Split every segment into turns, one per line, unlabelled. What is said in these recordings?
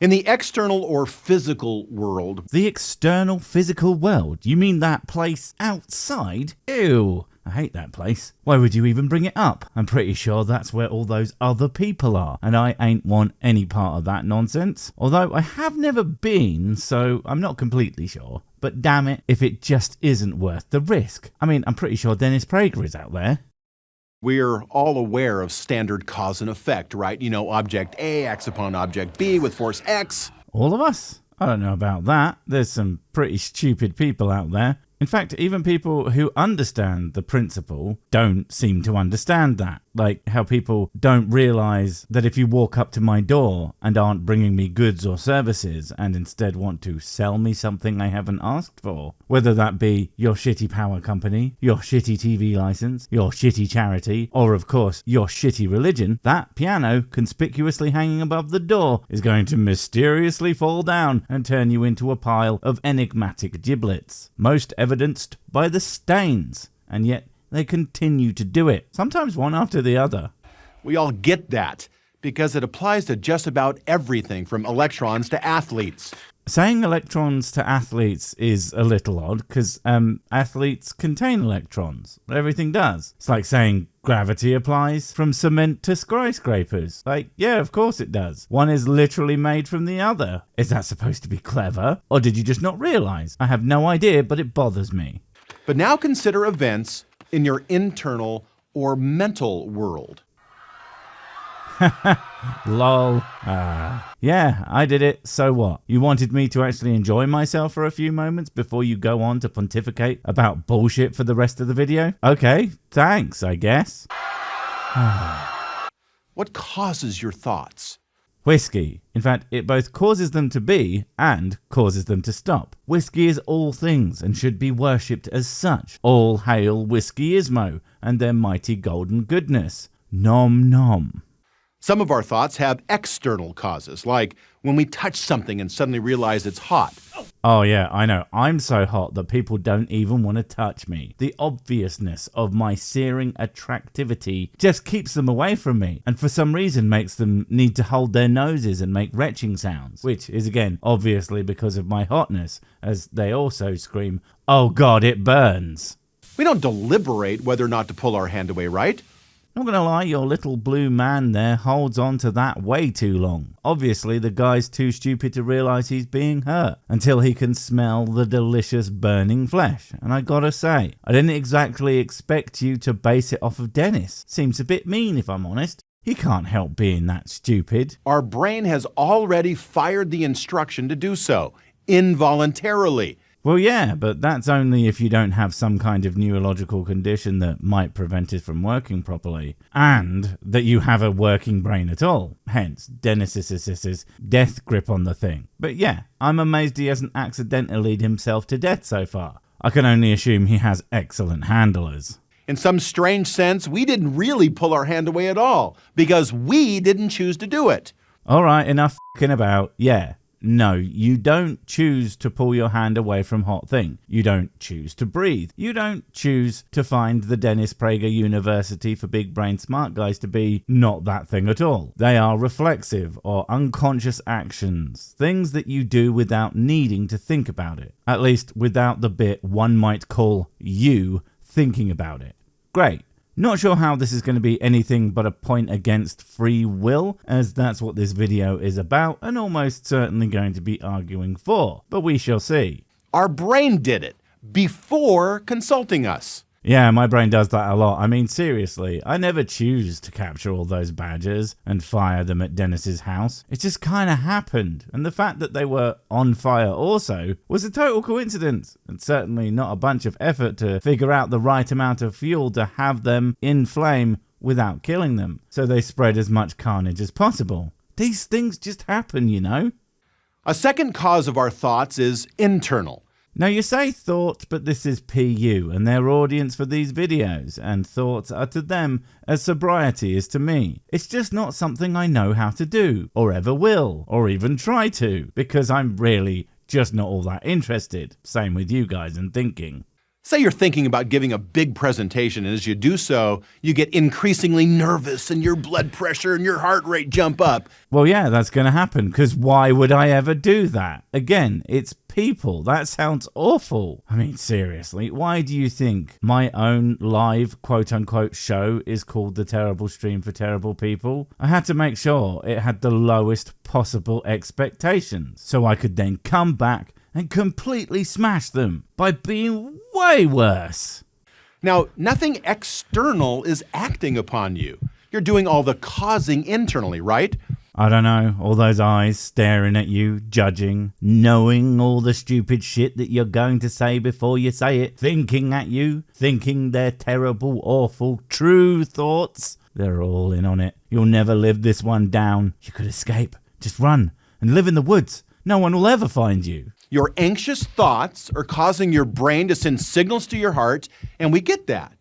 In the external or physical world.
The external physical world? You mean that place outside? Ew. I hate that place. Why would you even bring it up? I'm pretty sure that's where all those other people are, and I ain't want any part of that nonsense. Although I have never been, so I'm not completely sure. But damn it, if it just isn't worth the risk. I mean, I'm pretty sure Dennis Prager is out there.
We're all aware of standard cause and effect, right? You know, object A acts upon object B with force X.
All of us? I don't know about that. There's some pretty stupid people out there. In fact, even people who understand the principle don't seem to understand that. Like how people don't realize that if you walk up to my door and aren't bringing me goods or services and instead want to sell me something I haven't asked for, whether that be your shitty power company, your shitty TV license, your shitty charity, or of course your shitty religion, that piano conspicuously hanging above the door is going to mysteriously fall down and turn you into a pile of enigmatic giblets. Most evidenced by the stains, and yet they continue to do it, sometimes one after the other.
We all get that, because it applies to just about everything from electrons to athletes.
Saying electrons to athletes is a little odd, because athletes contain electrons. Everything does. It's like saying gravity applies from cement to skyscrapers. Like, yeah, of course it does. One is literally made from the other. Is that supposed to be clever? Or did you just not realize? I have no idea, but it bothers me.
But now consider events in your internal or mental world.
Lol. Yeah, I did it. So what? You wanted me to actually enjoy myself for a few moments before you go on to pontificate about bullshit for the rest of the video? Okay, thanks, I guess.
What causes your thoughts?
Whiskey. In fact, it both causes them to be and causes them to stop. Whiskey is all things and should be worshipped as such. All hail Whiskey-ismo and their mighty golden goodness. Nom nom.
Some of our thoughts have external causes, like when we touch something and suddenly realize it's hot.
Oh yeah, I know. I'm so hot that people don't even want to touch me. The obviousness of my searing attractivity just keeps them away from me, and for some reason makes them need to hold their noses and make retching sounds, which is again obviously because of my hotness, as they also scream, "Oh God, it burns."
We don't deliberate whether or not to pull our hand away, right?
Not gonna lie, your little blue man there holds on to that way too long. Obviously, the guy's too stupid to realize he's being hurt until he can smell the delicious burning flesh. And I gotta say, I didn't exactly expect you to base it off of Dennis. Seems a bit mean if I'm honest. He can't help being that stupid.
Our brain has already fired the instruction to do so, involuntarily.
Well, yeah, but that's only if you don't have some kind of neurological condition that might prevent it from working properly, and that you have a working brain at all, hence Dennis's death grip on the thing. But yeah, I'm amazed he hasn't accidentally himself to death so far. I can only assume he has excellent handlers.
In some strange sense, we didn't really pull our hand away at all, because we didn't choose to do it.
Alright, enough f***ing about, yeah. No, you don't choose to pull your hand away from hot thing. You don't choose to breathe. You don't choose to find the Dennis Prager University for Big Brain Smart Guys to be not that thing at all. They are reflexive or unconscious actions, things that you do without needing to think about it. At least without the bit one might call you thinking about it. Great. Not sure how this is going to be anything but a point against free will, as that's what this video is about and almost certainly going to be arguing for, but we shall see.
Our brain did it before consulting us.
Yeah, my brain does that a lot. I mean, seriously, I never choose to capture all those badgers and fire them at Dennis's house. It just kind of happened, and the fact that they were on fire also was a total coincidence, and certainly not a bunch of effort to figure out the right amount of fuel to have them in flame without killing them, so they spread as much carnage as possible. These things just happen, you know?
A second cause of our thoughts is internal.
Now you say thought, but this is PU and their audience for these videos, and thoughts are to them as sobriety is to me. It's just not something I know how to do, or ever will, or even try to, because I'm really just not all that interested. Same with you guys and thinking.
Say you're thinking about giving a big presentation, and as you do so, you get increasingly nervous and your blood pressure and your heart rate jump up.
Well, yeah, that's going to happen, because why would I ever do that? Again, it's people. That sounds awful. I mean, seriously, why do you think my own live quote-unquote show is called The Terrible Stream for Terrible People? I had to make sure it had the lowest possible expectations, so I could then come back and completely smash them by being way worse.
Now, nothing external is acting upon you. You're doing all the causing internally, right?
I don't know, all those eyes staring at you, judging, knowing all the stupid shit that you're going to say before you say it, thinking at you, thinking they're terrible, awful, true thoughts. They're all in on it. You'll never live this one down. You could escape. Just run and live in the woods. No one will ever find you.
Your anxious thoughts are causing your brain to send signals to your heart, and we get that.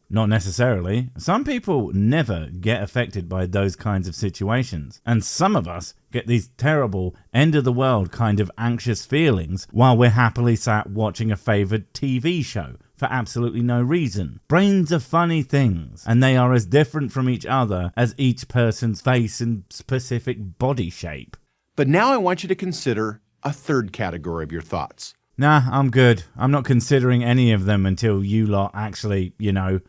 Not necessarily. Some people never get affected by those kinds of situations. And some of us get these terrible, end-of-the-world kind of anxious feelings while we're happily sat watching a favoured TV show for absolutely no reason. Brains are funny things, and they are as different from each other as each person's face and specific body shape.
But now I want you to consider a third category of your thoughts.
Nah, I'm good. I'm not considering any of them until you lot actually,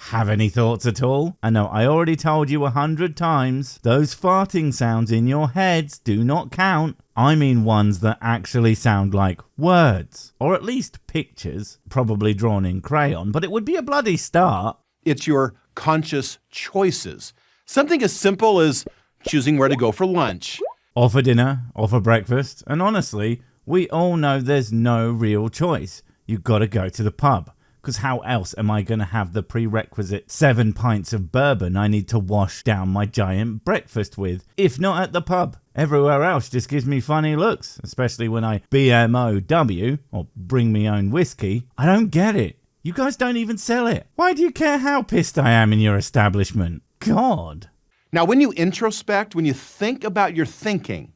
have any thoughts at all. I know I already told you 100 times, those farting sounds in your heads do not count. I mean ones that actually sound like words, or at least pictures, probably drawn in crayon, but it would be a bloody start.
It's your conscious choices. Something as simple as choosing where to go for lunch.
Or for dinner, or for breakfast, and honestly, we all know there's no real choice. You've got to go to the pub, because how else am I going to have the prerequisite 7 pints of bourbon I need to wash down my giant breakfast with, if not at the pub? Everywhere else just gives me funny looks, especially when I BMOW, or bring me own whiskey. I don't get it. You guys don't even sell it. Why do you care how pissed I am in your establishment? God.
Now, when you introspect, when you think about your thinking...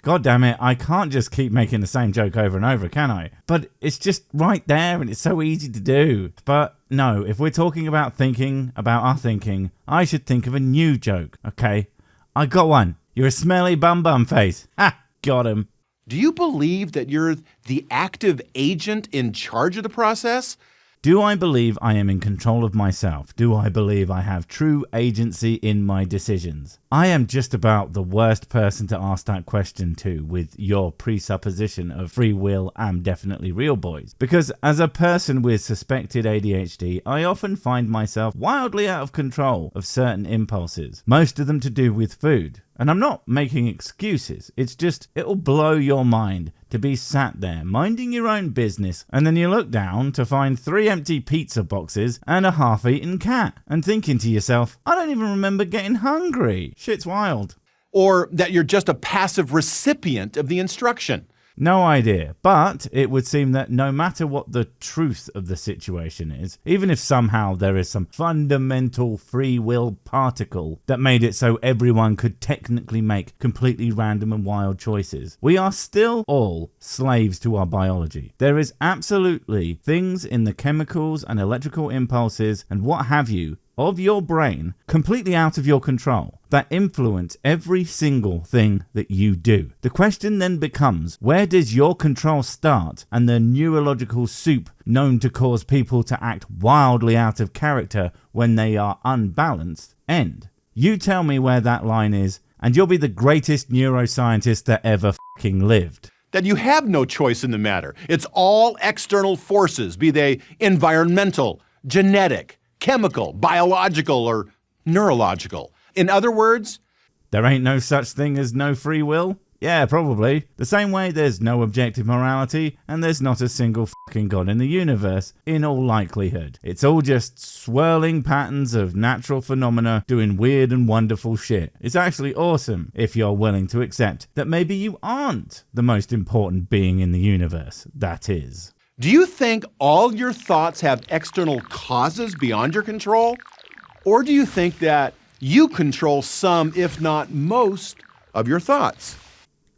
God damn it, I can't just keep making the same joke over and over, can I? But it's just right there and it's so easy to do. But no, if we're talking about thinking about our thinking, I should think of a new joke, okay? I got one. You're a smelly bum face. Ha! Got him.
Do you believe that you're the active agent in charge of the process?
Do I believe I am in control of myself? Do I believe I have true agency in my decisions? I am just about the worst person to ask that question to, with your presupposition of free will and definitely real boys. Because as a person with suspected ADHD, I often find myself wildly out of control of certain impulses, most of them to do with food. And I'm not making excuses, it's just, it'll blow your mind to be sat there minding your own business, and then you look down to find 3 empty pizza boxes and a half-eaten cat, and thinking to yourself, I don't even remember getting hungry. Shit's wild.
Or that you're just a passive recipient of the instruction.
No idea, but it would seem that no matter what the truth of the situation is, even if somehow there is some fundamental free will particle that made it so everyone could technically make completely random and wild choices, we are still all slaves to our biology. There is absolutely things in the chemicals and electrical impulses and what have you of your brain completely out of your control that influence every single thing that you do. The question then becomes, where does your control start and the neurological soup known to cause people to act wildly out of character when they are unbalanced end? You tell me where that line is and you'll be the greatest neuroscientist that ever fucking lived.
That you have no choice in the matter. It's all external forces, be they environmental, genetic, chemical, biological, or neurological. In other words,
there ain't no such thing as no free will? Yeah, probably. The same way there's no objective morality, and there's not a single fucking god in the universe, in all likelihood. It's all just swirling patterns of natural phenomena doing weird and wonderful shit. It's actually awesome if you're willing to accept that maybe you aren't the most important being in the universe. That is.
Do you think all your thoughts have external causes beyond your control? Or do you think that you control some, if not most, of your thoughts?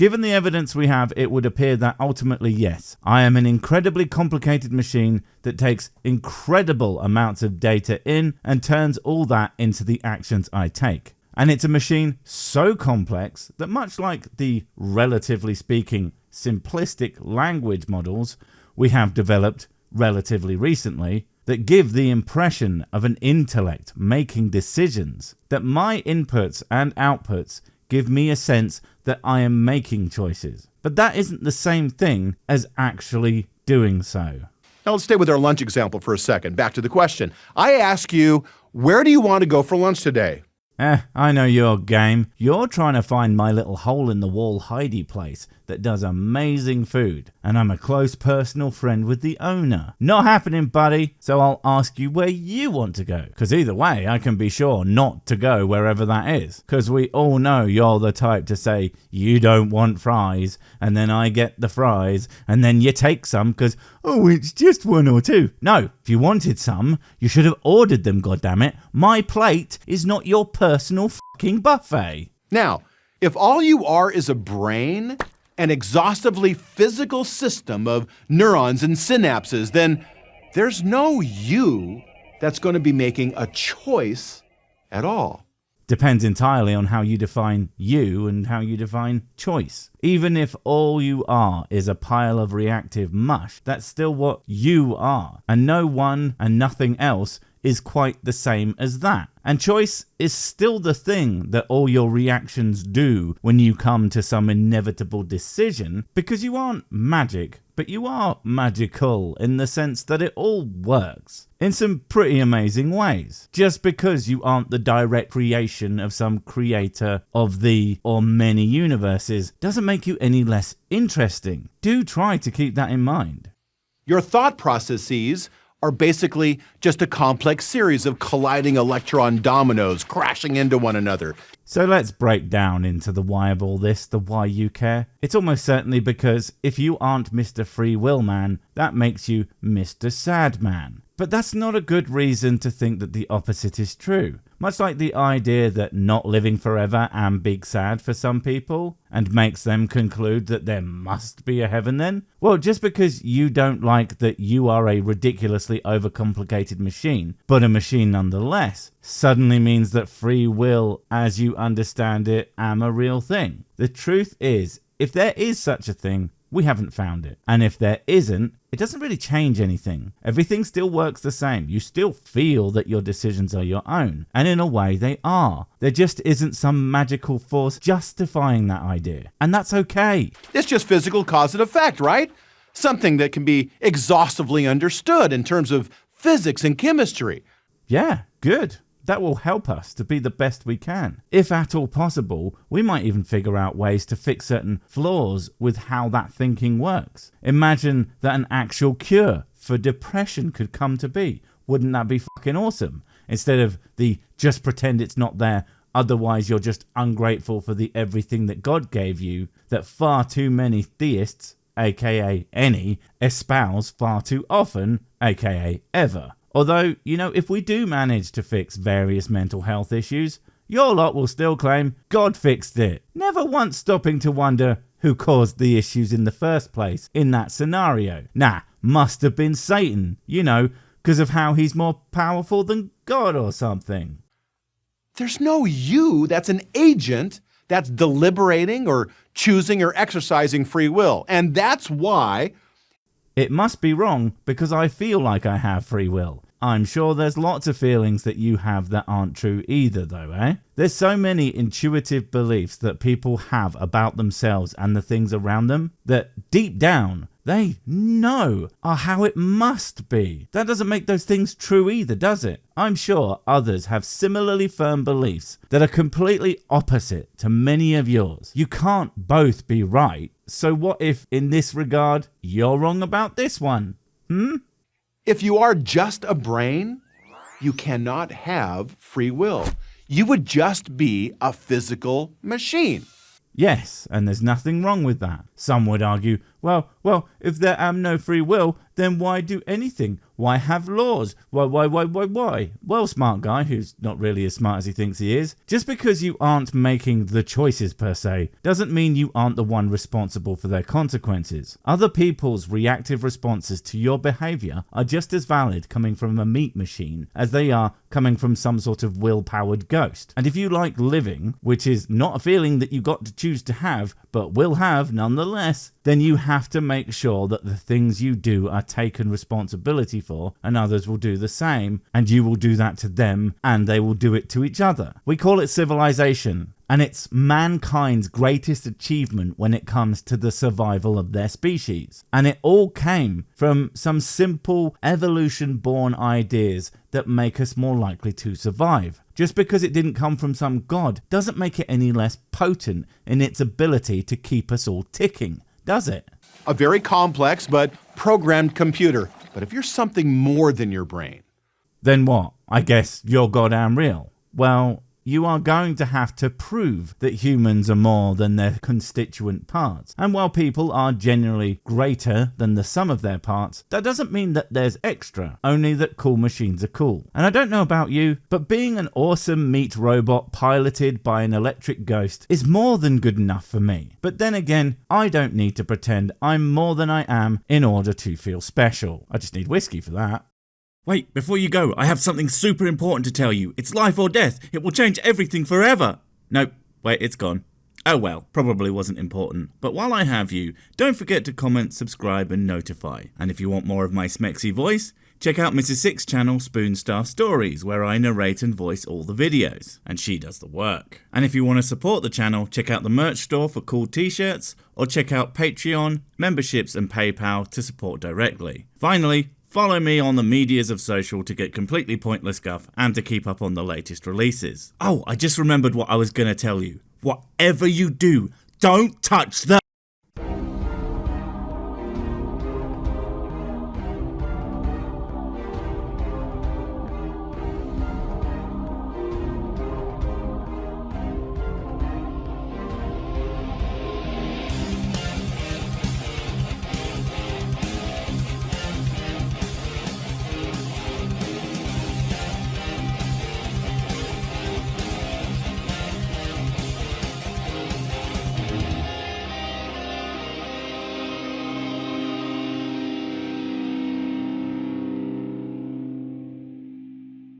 Given the evidence we have, it would appear that ultimately, yes, I am an incredibly complicated machine that takes incredible amounts of data in and turns all that into the actions I take. And it's a machine so complex that, much like the, relatively speaking, simplistic language models we have developed relatively recently, that give the impression of an intellect making decisions, that my inputs and outputs give me a sense that I am making choices. But that isn't the same thing as actually doing so.
Now let's stay with our lunch example for a second. Back to the question. I ask you, where do you want to go for lunch today?
I know your game. You're trying to find my little hole-in-the-wall hidey place that does amazing food, and I'm a close personal friend with the owner. Not happening, buddy, so I'll ask you where you want to go, because either way I can be sure not to go wherever that is, because we all know you're the type to say you don't want fries, and then I get the fries, and then you take some because, oh, it's just one or two. No, if you wanted some, you should have ordered them, goddammit. My plate is not your personal fucking buffet.
Now, if all you are is a brain, an exhaustively physical system of neurons and synapses, then there's no you that's going to be making a choice at all.
Depends entirely on how you define you and how you define choice. Even if all you are is a pile of reactive mush, that's still what you are. And no one and nothing else is quite the same as that. And choice is still the thing that all your reactions do when you come to some inevitable decision, because you aren't magic, but you are magical in the sense that it all works in some pretty amazing ways. Just because you aren't the direct creation of some creator of the or many universes doesn't make you any less interesting. Do try to keep that in mind.
Your thought processes are basically just a complex series of colliding electron dominoes crashing into one another.
So let's break down into the why of all this, the why you care. It's almost certainly because if you aren't Mr. Free Will Man, that makes you Mr. Sad Man. But that's not a good reason to think that the opposite is true. Much like the idea that not living forever and big sad for some people, and makes them conclude that there must be a heaven then? Well, just because you don't like that you are a ridiculously overcomplicated machine, but a machine nonetheless, suddenly means that free will, as you understand it, am a real thing. The truth is, if there is such a thing, we haven't found it. And if there isn't, it doesn't really change anything. Everything still works the same. You still feel that your decisions are your own. And in a way, they are. There just isn't some magical force justifying that idea. And that's okay.
It's just physical cause and effect, right? Something that can be exhaustively understood in terms of physics and chemistry.
Yeah, good. That will help us to be the best we can. If at all possible, we might even figure out ways to fix certain flaws with how that thinking works. Imagine that an actual cure for depression could come to be. Wouldn't that be fucking awesome? Instead of the just pretend it's not there, otherwise you're just ungrateful for the everything that God gave you, that far too many theists, aka any, espouse far too often, aka ever. Although, you know, if we do manage to fix various mental health issues, your lot will still claim God fixed it, never once stopping to wonder who caused the issues in the first place in that scenario. Nah, must have been Satan, you know, because of how he's more powerful than God or something.
There's no you that's an agent that's deliberating or choosing or exercising free will. And that's why
it must be wrong because I feel like I have free will. I'm sure there's lots of feelings that you have that aren't true either though, eh? There's so many intuitive beliefs that people have about themselves and the things around them that deep down they know are how it must be. That doesn't make those things true either, does it? I'm sure others have similarly firm beliefs that are completely opposite to many of yours. You can't both be right. So what if, in this regard, you're wrong about this one?
if you are just a brain, you cannot have free will. You would just be a physical machine.
Yes, and there's nothing wrong with that. Some would argue, Well, if there am no free will, then why do anything? Why have laws? Why? Well, smart guy, who's not really as smart as he thinks he is, just because you aren't making the choices per se, doesn't mean you aren't the one responsible for their consequences. Other people's reactive responses to your behavior are just as valid coming from a meat machine as they are coming from some sort of will-powered ghost. And if you like living, which is not a feeling that you got to choose to have, but will have nonetheless, then you have to make sure that the things you do are taken responsibility for, and others will do the same, and you will do that to them, and they will do it to each other. We call it civilization, and it's mankind's greatest achievement when it comes to the survival of their species. And it all came from some simple evolution-born ideas that make us more likely to survive. Just because it didn't come from some god doesn't make it any less potent in its ability to keep us all ticking, does it?
A very complex but programmed computer. But if you're something more than your brain,
then what? I guess you're goddamn real. Well, you are going to have to prove that humans are more than their constituent parts. And while people are generally greater than the sum of their parts, that doesn't mean that there's extra, only that cool machines are cool. And I don't know about you, but being an awesome meat robot piloted by an electric ghost is more than good enough for me. But then again, I don't need to pretend I'm more than I am in order to feel special. I just need whiskey for that.
Wait, before you go, I have something super important to tell you. It's life or death. It will change everything forever. Nope, wait, it's gone. Oh well, probably wasn't important. But while I have you, don't forget to comment, subscribe and notify. And if you want more of my smexy voice, check out Mrs. Six's channel Spoonstaff Stories, where I narrate and voice all the videos, and she does the work. And if you want to support the channel, check out the merch store for cool t-shirts, or check out Patreon, memberships and PayPal to support directly. Finally, follow me on the medias of social to get completely pointless guff and to keep up on the latest releases. Oh, I just remembered what I was going to tell you. Whatever you do, don't touch the